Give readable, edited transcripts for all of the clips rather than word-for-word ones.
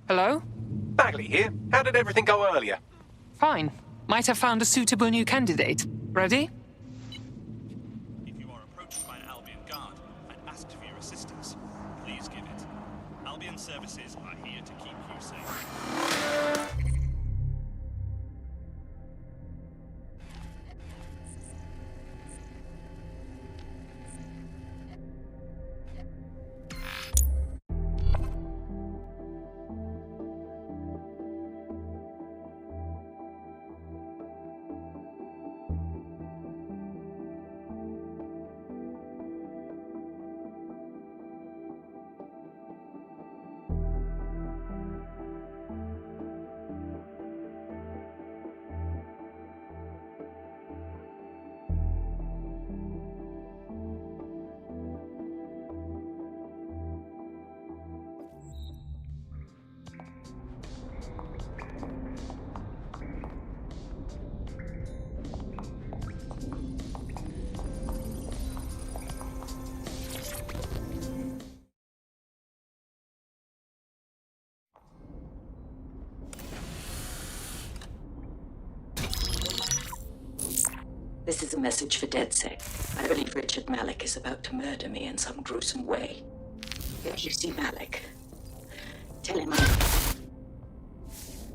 Hello? Bagley here. How did everything go earlier? Fine. Might have found a suitable new candidate. Ready? If you are approached by an Albion guard and asked for your assistance, please give it. Albion services are here to keep you safe. This is a message for DedSec. I believe Richard Malik is about to murder me in some gruesome way. If you see Malik, tell him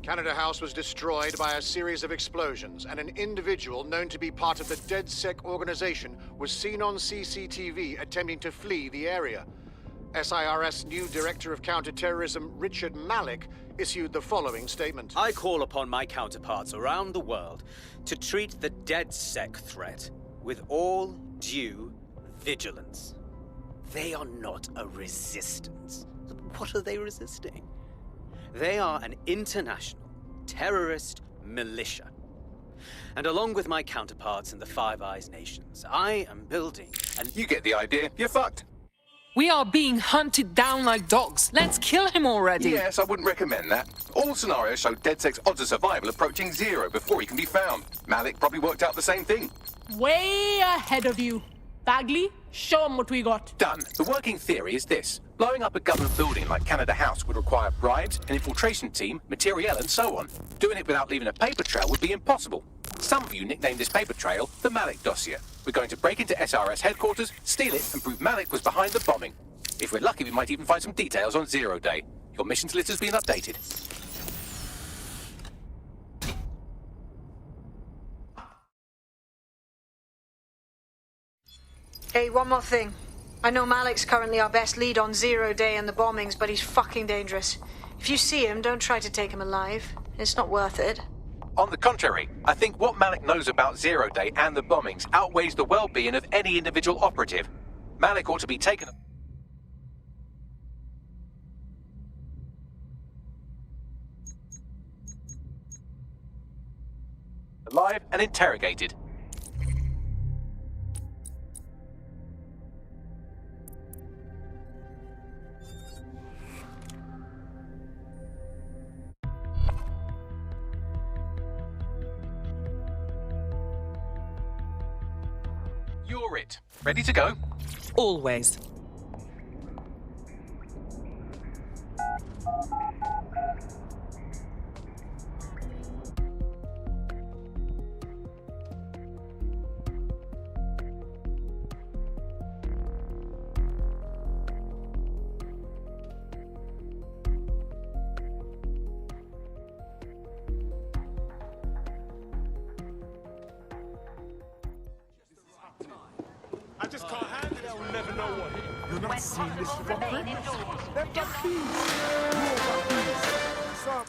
Canada House was destroyed by a series of explosions, and an individual known to be part of the DedSec organization was seen on CCTV attempting to flee the area. SIRS new Director of Counterterrorism, Richard Malik, issued the following statement. I call upon my counterparts around the world to treat the DedSec threat with all due vigilance. They are not a resistance. What are they resisting? They are an international terrorist militia. And along with my counterparts in the Five Eyes nations, I am building and You get the idea. You're fucked. We are being hunted down like dogs. Let's kill him already. Yes, I wouldn't recommend that. All scenarios show DedSec's odds of survival approaching 0 before he can be found. Malik probably worked out the same thing. Way ahead of you. Bagley, show him what we got. Done. The working theory is this. Blowing up a government building like Canada House would require bribes, an infiltration team, materiel, and so on. Doing it without leaving a paper trail would be impossible. Some of you nicknamed this paper trail the Malik dossier. We're going to break into SRS headquarters, steal it, and prove Malik was behind the bombing. If we're lucky, we might even find some details on Zero Day. Your missions list has been updated. Hey, one more thing. I know Malik's currently our best lead on Zero Day and the bombings, but he's fucking dangerous. If you see him, don't try to take him alive. It's not worth it. On the contrary, I think what Malik knows about Zero Day and the bombings outweighs the well-being of any individual operative. Malik ought to be taken alive and interrogated. You're it. Ready to go? Always. I just can't handle it. I'll never know what. You're not seeing this fucker? Let the peace. Stop.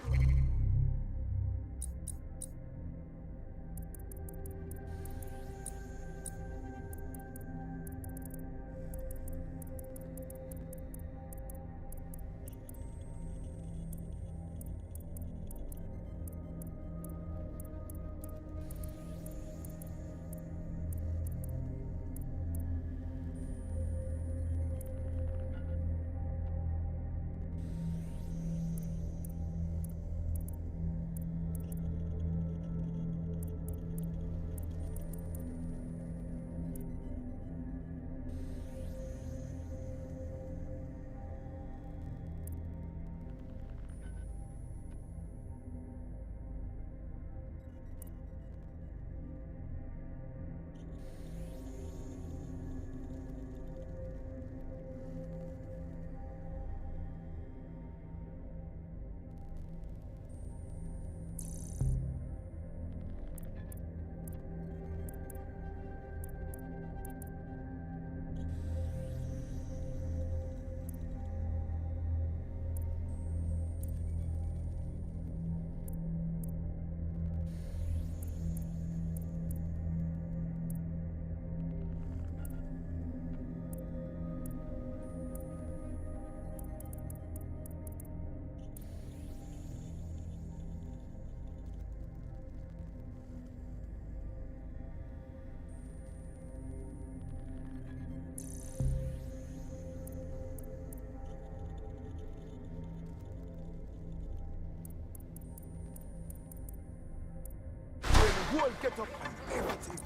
boy get up and everything.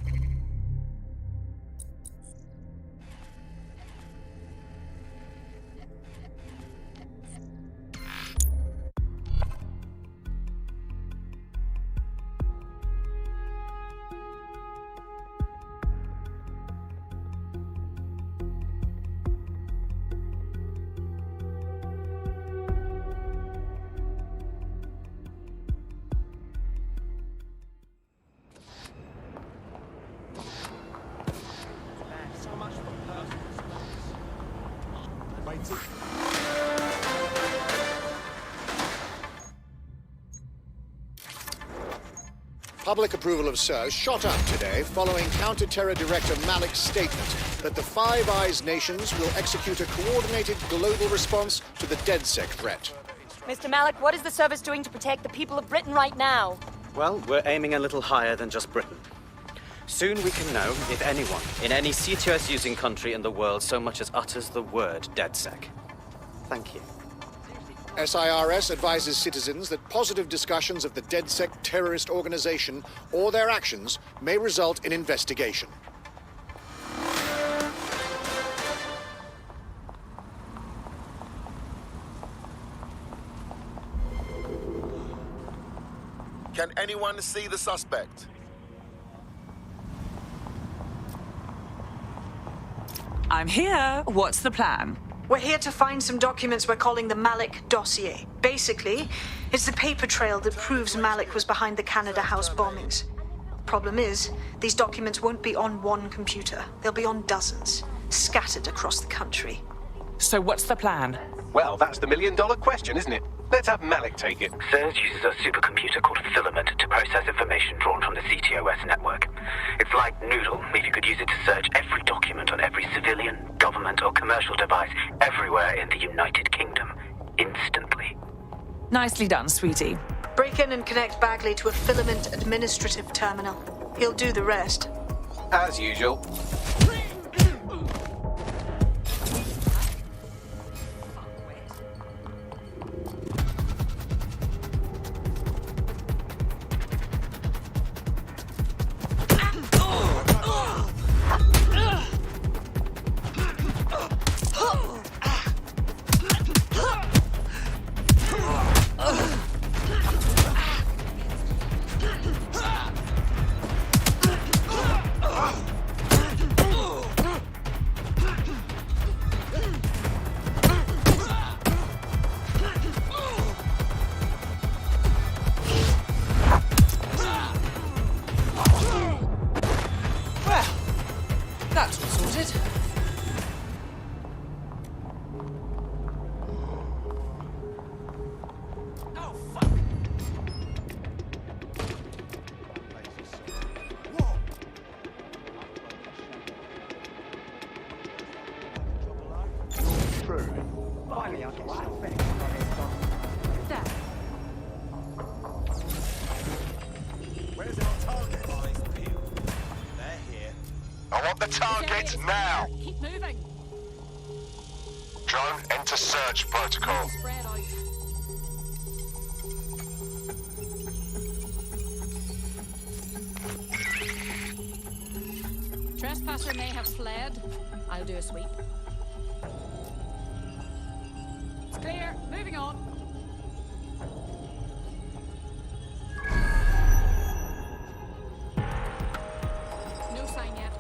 Public approval of SIR shot up today following Counter-Terror Director Malik's statement that the Five Eyes nations will execute a coordinated global response to the DedSec threat. Mr. Malik, what is the service doing to protect the people of Britain right now? Well, we're aiming a little higher than just Britain. Soon we can know if anyone in any CTOS-using country in the world so much as utters the word DedSec. Thank you. SIRS advises citizens that positive discussions of the DedSec terrorist organization or their actions may result in investigation. Can anyone see the suspect? I'm here. What's the plan? We're here to find some documents we're calling the Malik dossier. Basically, it's the paper trail that proves Malik was behind the Canada House bombings. Problem is, these documents won't be on one computer. They'll be on dozens, scattered across the country. So what's the plan? Well, that's the million-dollar question, isn't it? Let's have Malik take it. SIRS uses a supercomputer called Filament to process information drawn from the CTOS network. It's like Noodle, if you could use it to search every document on every civilian, government or commercial device everywhere in the United Kingdom, instantly. Nicely done, sweetie. Break in and connect Bagley to a Filament administrative terminal. He'll do the rest. As usual. That's all sorted. Oh, fuck! Finally, I'll get some back. There. Where's our target? Eyes peeled. They're here. I want the target now! Keep moving. Drone, enter search protocol. Spread out. Trespasser may have fled. I'll do a sweep. It's clear. Moving on. No sign yet.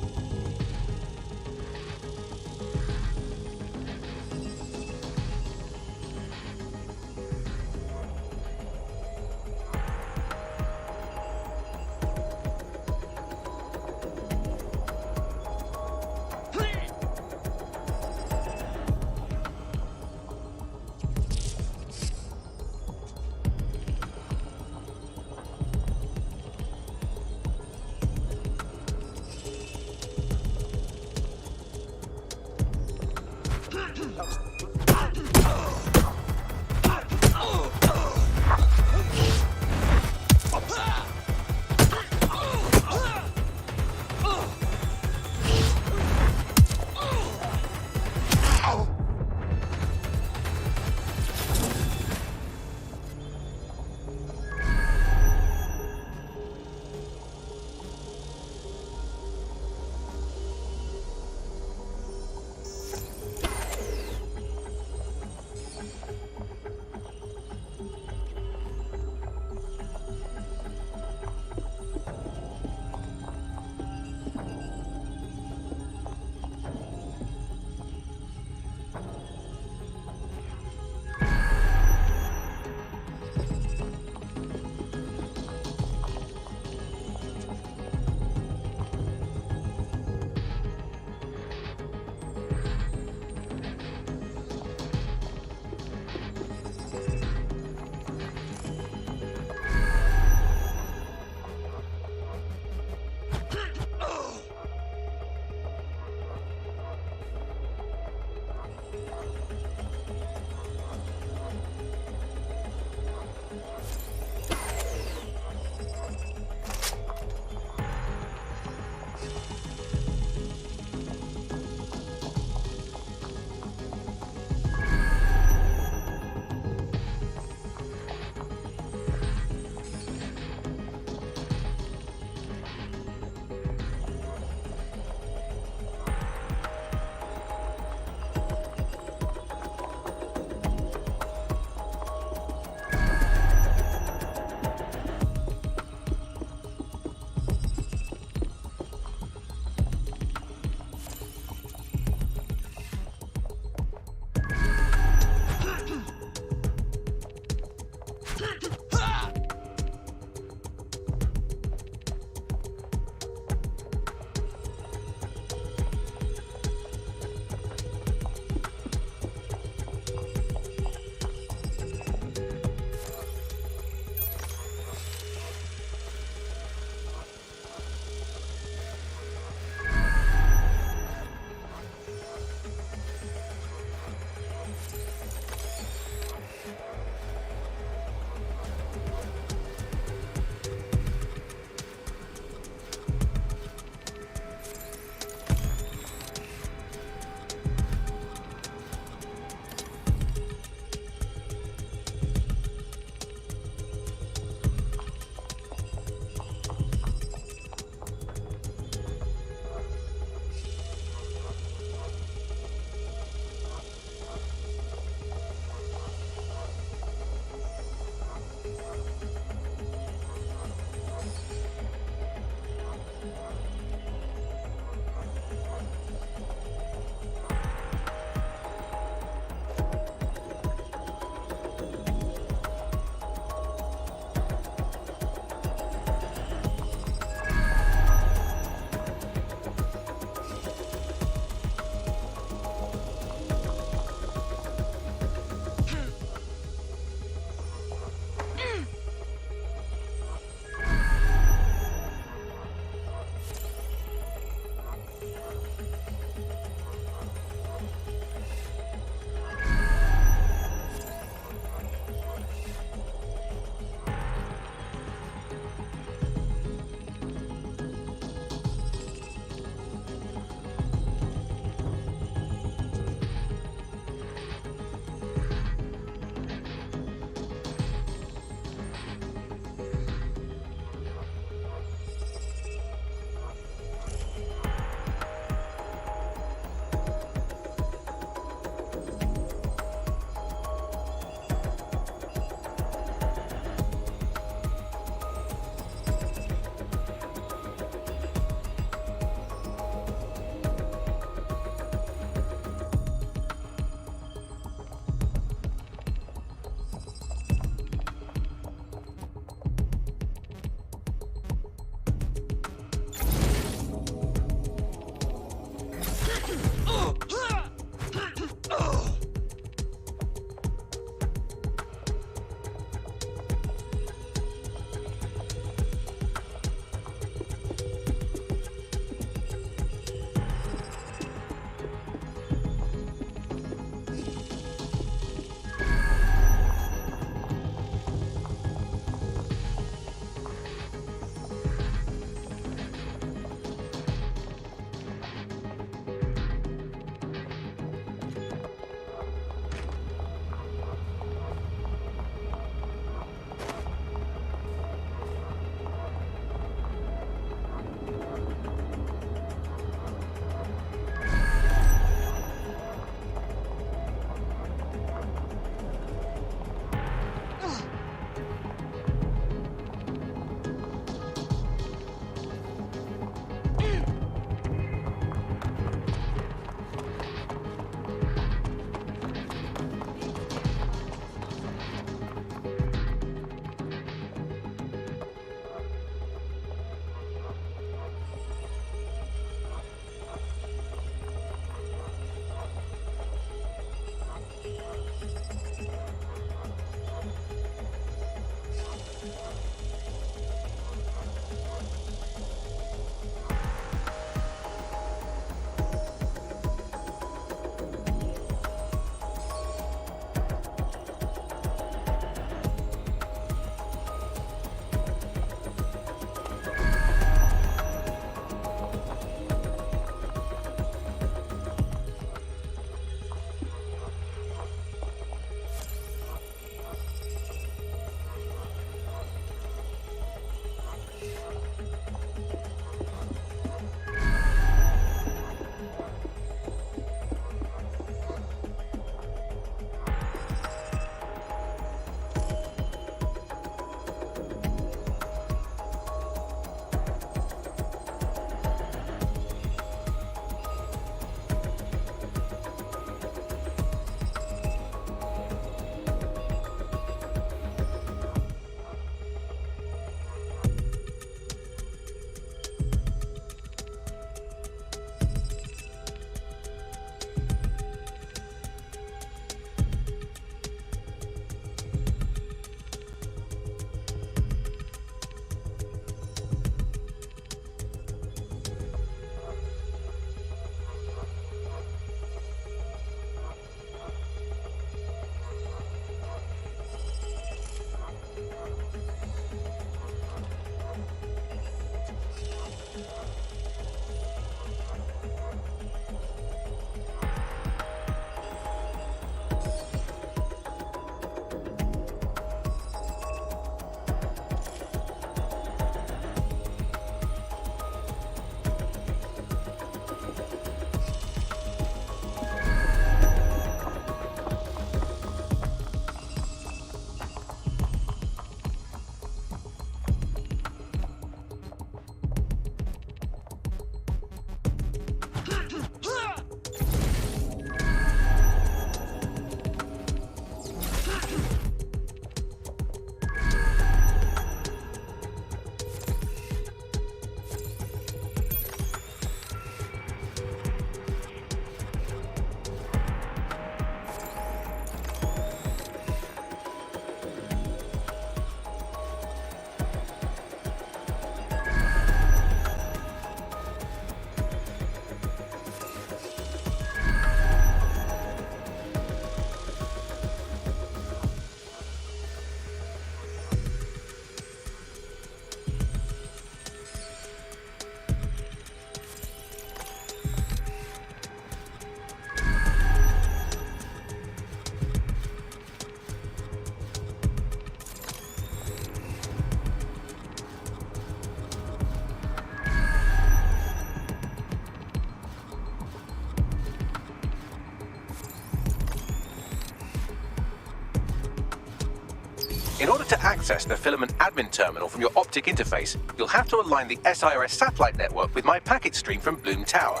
In order to access the Filament admin terminal from your optic interface, you'll have to align the SIRS satellite network with my packet stream from Bloom Tower.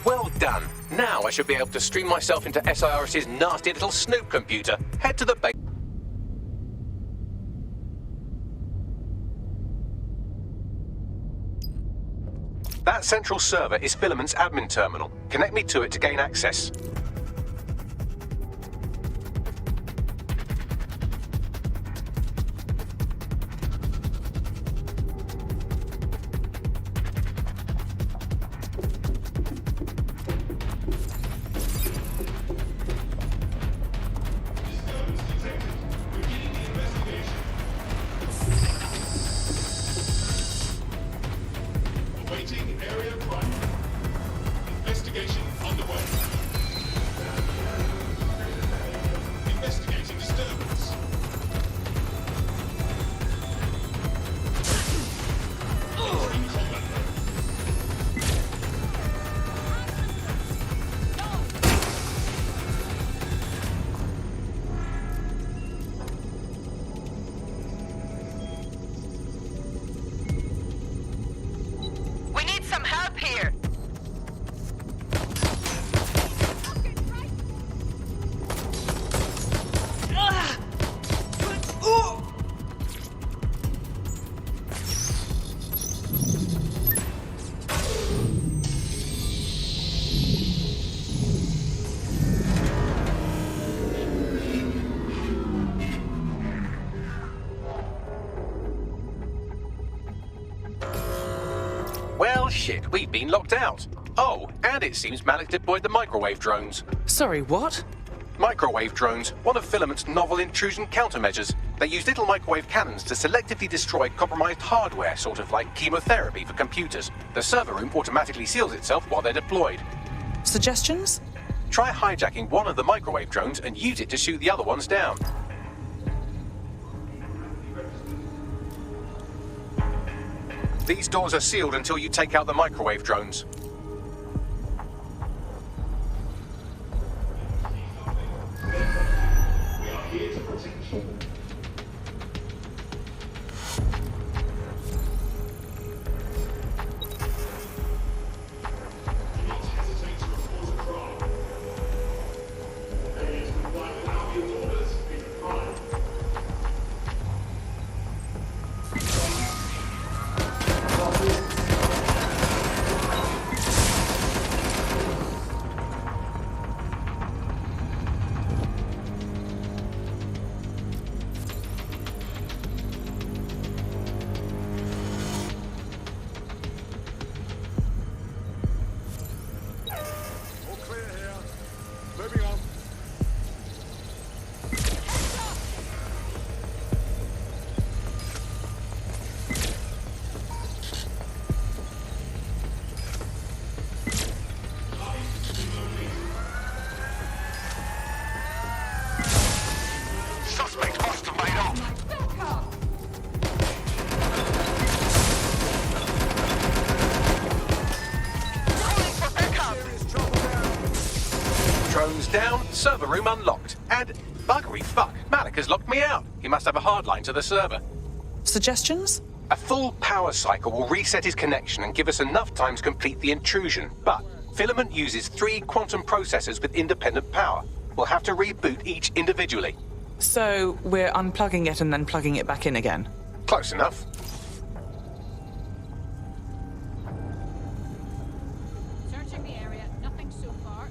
Well done. Now I should be able to stream myself into SIRS's nasty little snoop computer. Head to the base. That central server is Filament's admin terminal. Connect me to it to gain access. Well, shit, we've been locked out. Oh, and it seems Malik deployed the microwave drones. Sorry, what? Microwave drones, one of Filament's novel intrusion countermeasures. They use little microwave cannons to selectively destroy compromised hardware, sort of like chemotherapy for computers. The server room automatically seals itself while they're deployed. Suggestions? Try hijacking one of the microwave drones and use it to shoot the other ones down. These doors are sealed until you take out the microwave drones. Drones down, server room unlocked. And buggery fuck, Malik has locked me out. He must have a hard line to the server. Suggestions? A full power cycle will reset his connection and give us enough time to complete the intrusion. But Filament uses 3 quantum processors with independent power. We'll have to reboot each individually. So we're unplugging it and then plugging it back in again? Close enough. Searching the area, nothing so far.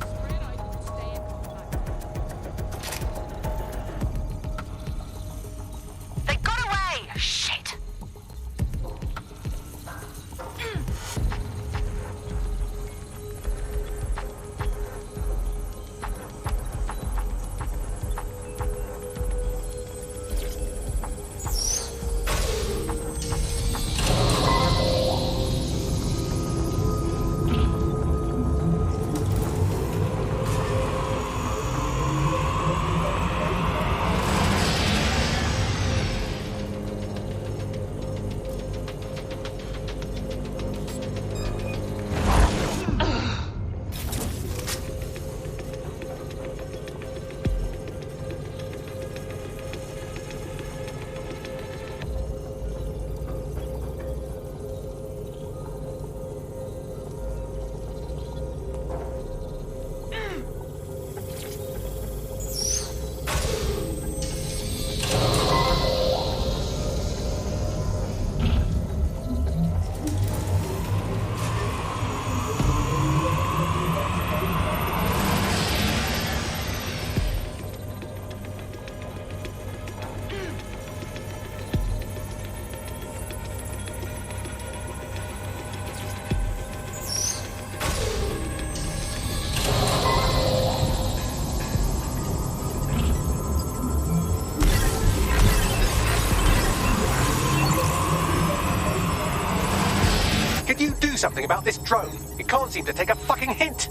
Spread out and stay in contact. They got away! Shit! Can you do something about this drone? It can't seem to take a fucking hint.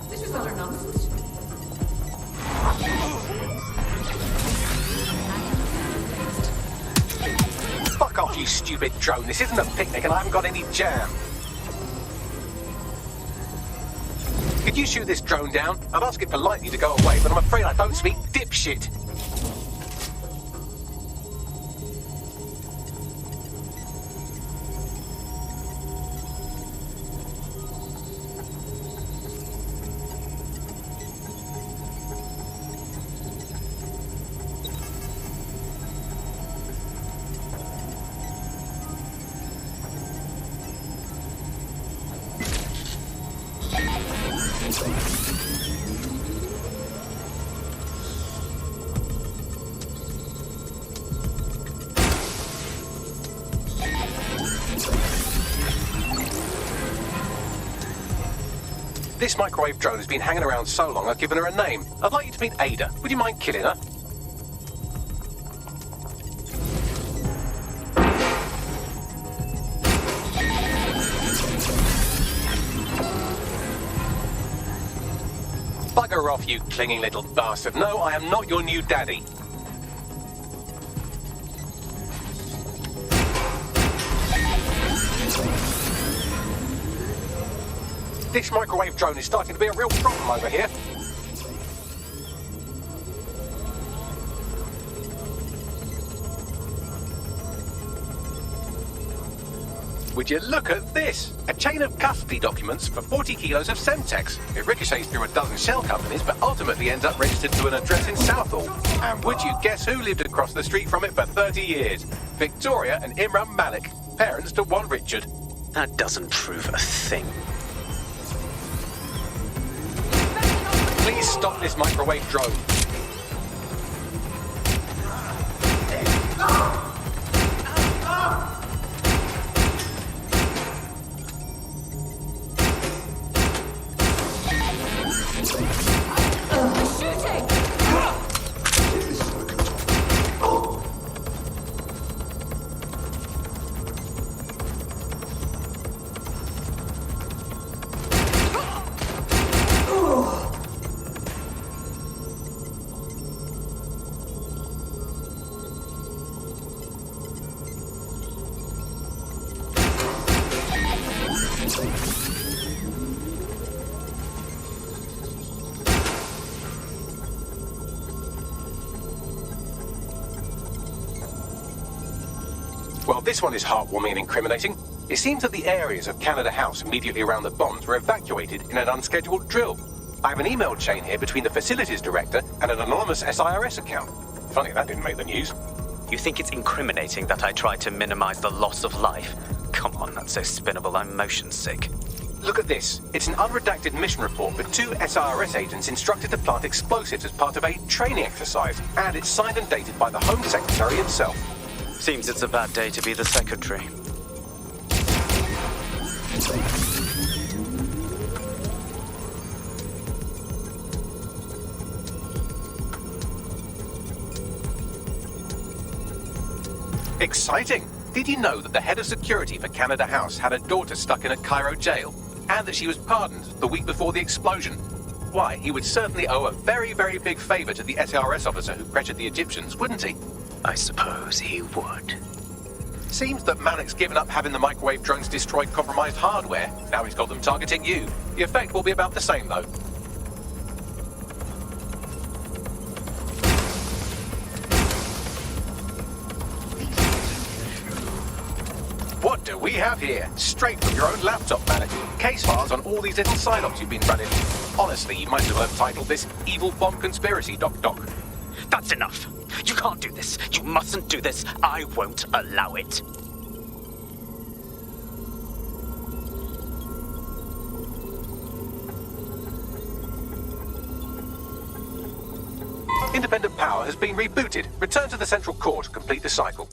This is utter nonsense. Fuck off, you stupid drone. This isn't a picnic and I haven't got any jam. Could you shoot this drone down? I'd ask it politely to go away, but I'm afraid I don't speak dipshit. This microwave drone has been hanging around so long I've given her a name. I'd like you to meet Ada. Would you mind killing her? Bugger off, you clinging little bastard. No, I am not your new daddy. This microwave drone is starting to be a real problem over here. Would you look at this? A chain of custody documents for 40 kilos of Semtex. It ricochets through a dozen shell companies, but ultimately ends up registered to an address in Southall. And would you guess who lived across the street from it for 30 years? Victoria and Imran Malik, parents to one Richard. That doesn't prove a thing. Please stop this microwave drone. Well, this one is heartwarming and incriminating. It seems that the areas of Canada House immediately around the bombs were evacuated in an unscheduled drill. I have an email chain here between the facilities director and an anonymous SIRS account. Funny that didn't make the news. You think it's incriminating that I tried to minimize the loss of life? Come on, that's so spinnable, I'm motion sick. Look at this. It's an unredacted mission report with 2 SIRS agents instructed to plant explosives as part of a training exercise, and it's signed and dated by the Home Secretary himself. Seems it's a bad day to be the secretary. Exciting! Did you know that the head of security for Canada House had a daughter stuck in a Cairo jail? And that she was pardoned the week before the explosion? Why, he would certainly owe a very, very big favor to the SRS officer who pressured the Egyptians, wouldn't he? I suppose he would. Seems that Malik's given up having the microwave drones destroy compromised hardware. Now he's got them targeting you. The effect will be about the same, though. What do we have here? Straight from your own laptop, Malik. Case files on all these little psyops you've been running. Honestly, you might as well have titled this Evil Bomb Conspiracy, Doc. That's enough. You can't do this. You mustn't do this. I won't allow it. Independent power has been rebooted. Return to the central core to complete the cycle.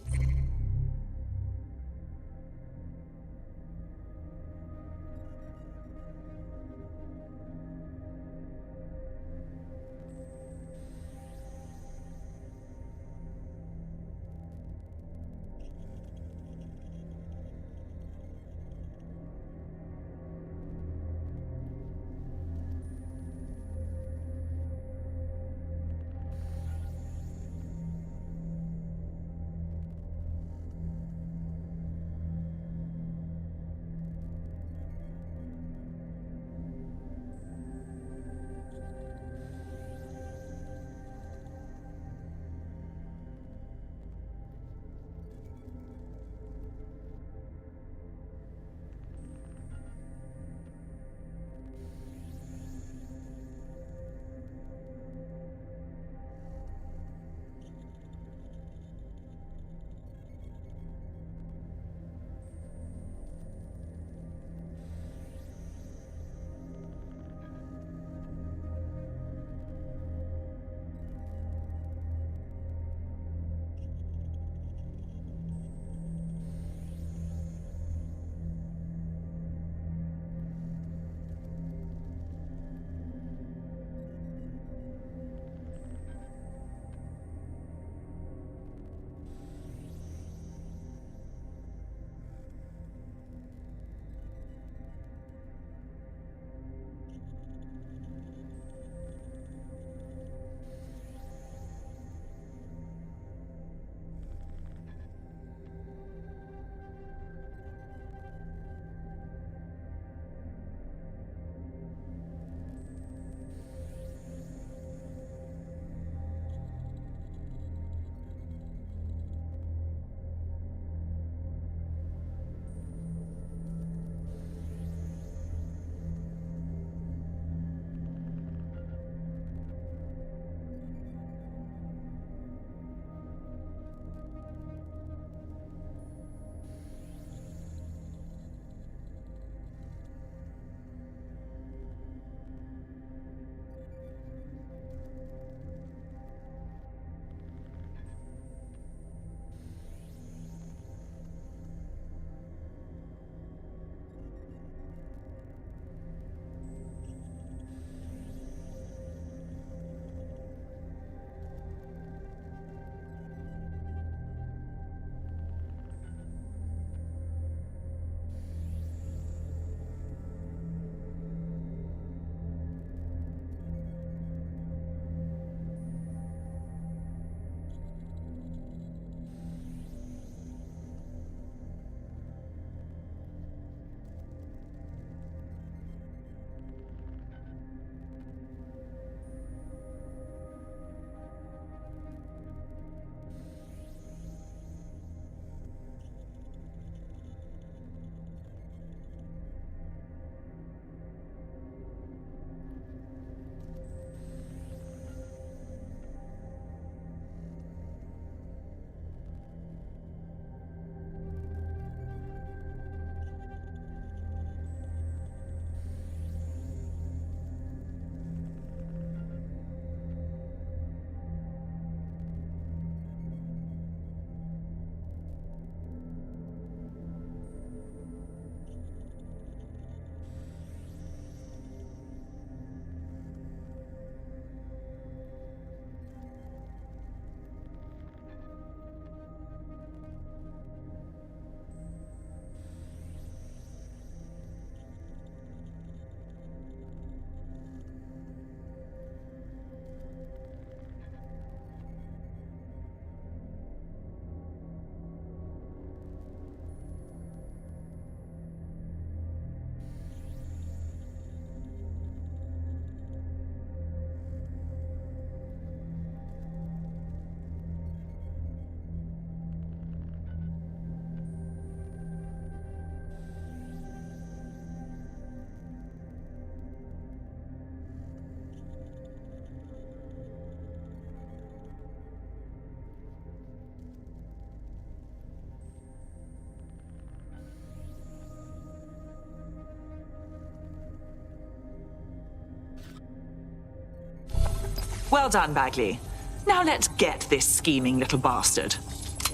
Well done, Bagley. Now let's get this scheming little bastard.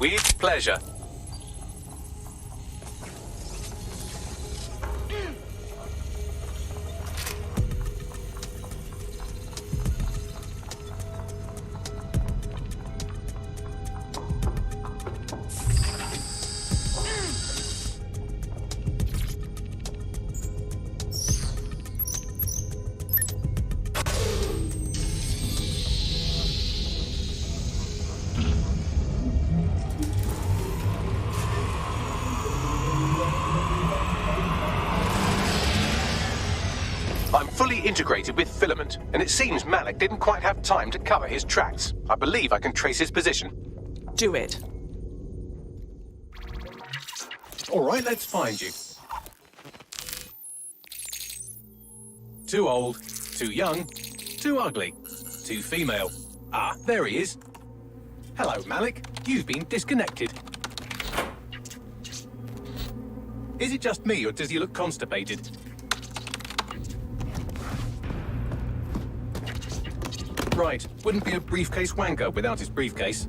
With pleasure. I'm fully integrated with Filament, and it seems Malik didn't quite have time to cover his tracks. I believe I can trace his position. Do it. All right, let's find you. Too old, too young, too ugly, too female. Ah, there he is. Hello, Malik. You've been disconnected. Is it just me, or does he look constipated? Right, wouldn't be a briefcase wanker without his briefcase.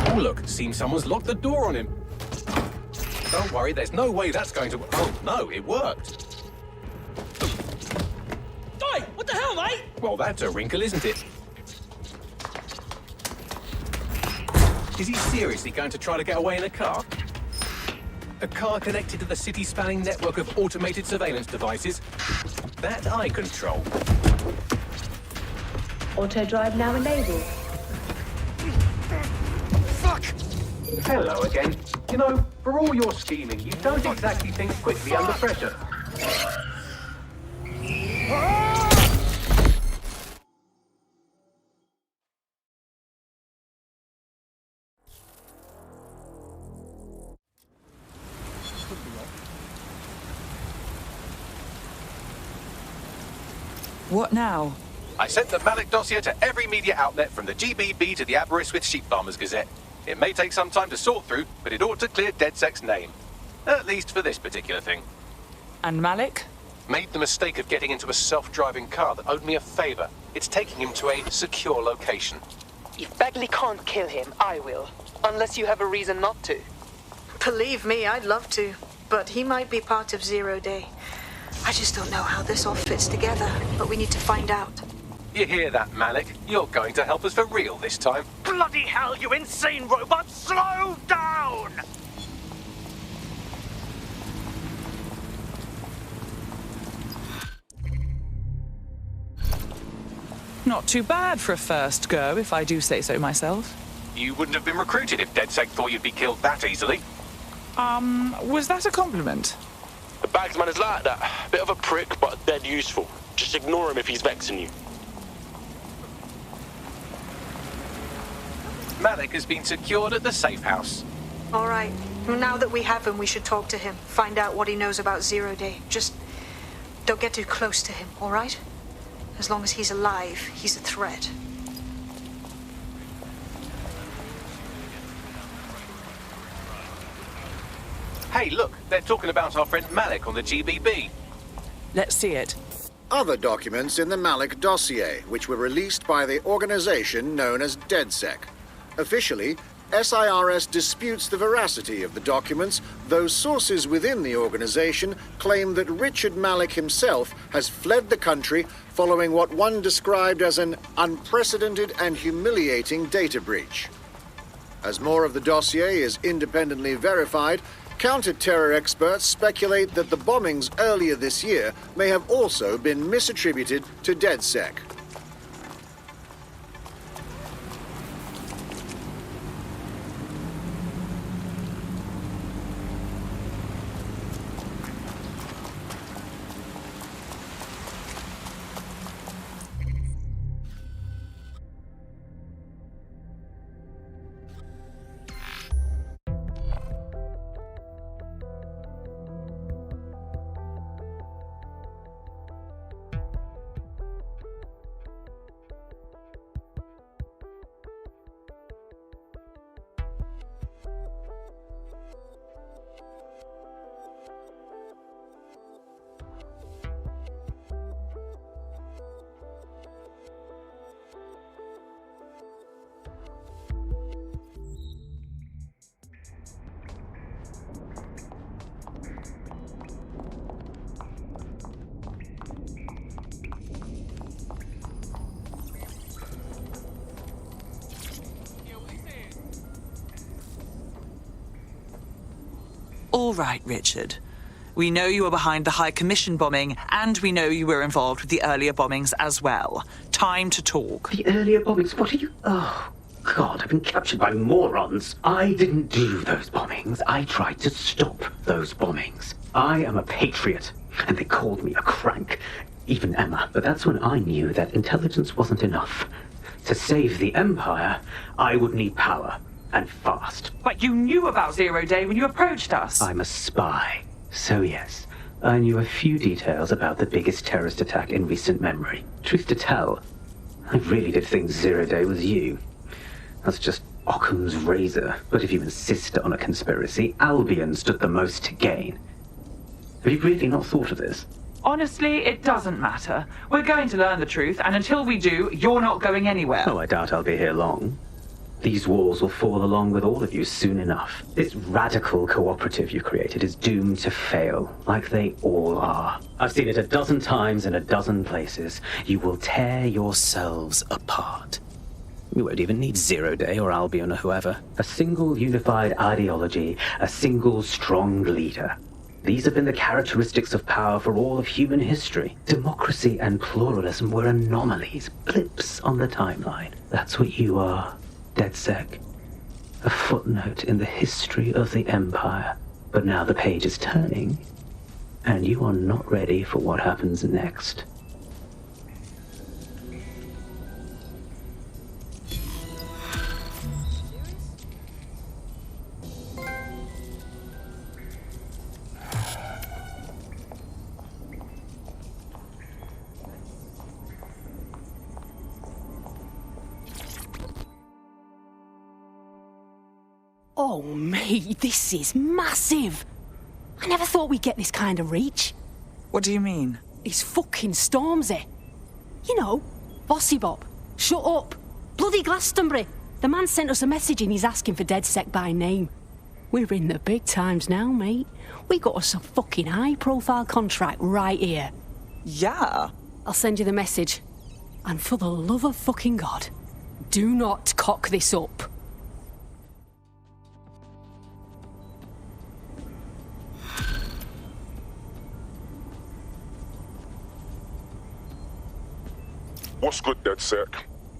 Oh look, seems someone's locked the door on him. Don't worry, there's no way that's going to... Oh no, it worked. Oi, what the hell, mate? Well, that's a wrinkle, isn't it? Is he seriously going to try to get away in a car? A car connected to the city-spanning network of automated surveillance devices? That I control. Auto drive now enabled. Fuck! Hello again. You know, for all your scheming, you don't exactly think quickly under pressure. What now? I sent the Malik dossier to every media outlet from the GBB to the Aberystwyth Sheep Farmers Gazette. It may take some time to sort through, but it ought to clear DedSec's name. At least for this particular thing. And Malik? Made the mistake of getting into a self-driving car that owed me a favor. It's taking him to a secure location. If Bagley can't kill him, I will. Unless you have a reason not to. Believe me, I'd love to. But he might be part of Zero Day. I just don't know how this all fits together, but we need to find out. You hear that, Malik? You're going to help us for real this time. Bloody hell, you insane robot! Slow down! Not too bad for a first go, if I do say so myself. You wouldn't have been recruited if DedSec thought you'd be killed that easily. Was that a compliment? The Bagsman is like that. Bit of a prick, but dead useful. Just ignore him if he's vexing you. Malik has been secured at the safe house. All right. Well, now that we have him, we should talk to him. Find out what he knows about Zero Day. Just don't get too close to him, all right? As long as he's alive, he's a threat. Hey, look, they're talking about our friend Malik on the GBB. Let's see it. Other documents in the Malik dossier, which were released by the organization known as DedSec. Officially, SIRS disputes the veracity of the documents, though sources within the organization claim that Richard Malik himself has fled the country following what one described as an unprecedented and humiliating data breach. As more of the dossier is independently verified, counter-terror experts speculate that the bombings earlier this year may have also been misattributed to DedSec. All right, Richard. We know you were behind the High Commission bombing, and we know you were involved with the earlier bombings as well. Time to talk. The earlier bombings? What are you... Oh, God, I've been captured by morons. I didn't do those bombings. I tried to stop those bombings. I am a patriot, and they called me a crank. Even Emma. But that's when I knew that intelligence wasn't enough. To save the Empire, I would need power, and fast. But you knew about Zero Day when you approached us. I'm a spy. So yes, I knew a few details about the biggest terrorist attack in recent memory. Truth to tell, I really did think Zero Day was you. That's just Occam's razor. But if you insist on a conspiracy, Albion stood the most to gain. Have you really not thought of this? Honestly, it doesn't matter. We're going to learn the truth, and until we do, you're not going anywhere. Oh, I doubt I'll be here long. These walls will fall along with all of you soon enough. This radical cooperative you created is doomed to fail, like they all are. I've seen it a dozen times in a dozen places. You will tear yourselves apart. You won't even need Zero Day or Albion or whoever. A single unified ideology, a single strong leader. These have been the characteristics of power for all of human history. Democracy and pluralism were anomalies, blips on the timeline. That's what you are. DedSec. A footnote in the history of the Empire. But now the page is turning, and you are not ready for what happens next. Oh, mate, this is massive. I never thought we'd get this kind of reach. What do you mean? It's fucking Stormzy. You know, Bossy Bob. Shut up. Bloody Glastonbury. The man sent us a message and he's asking for DedSec by name. We're in the big times now, mate. We got us a fucking high-profile contract right here. Yeah. I'll send you the message. And for the love of fucking God, do not cock this up. What's good, DedSec?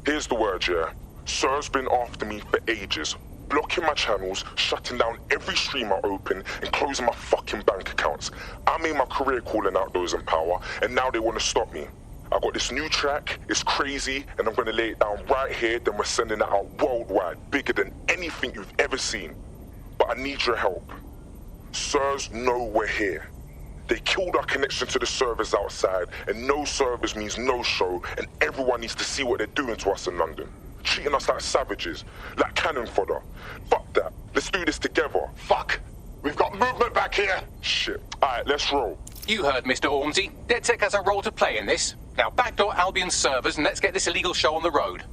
Here's the word, yeah? Sir's been after me for ages. Blocking my channels, shutting down every stream I open, and closing my fucking bank accounts. I made my career calling out those in power, and now they want to stop me. I got this new track, it's crazy, and I'm gonna lay it down right here, then we're sending it out worldwide, bigger than anything you've ever seen. But I need your help. Sirs know we're here. They killed our connection to the servers outside, and no servers means no show, and everyone needs to see what they're doing to us in London. Treating us like savages, like cannon fodder. Fuck that. Let's do this together. Fuck. We've got movement back here. Shit. Alright, let's roll. You heard Mr. Ormsey. DedSec has a role to play in this. Now backdoor Albion's servers and let's get this illegal show on the road.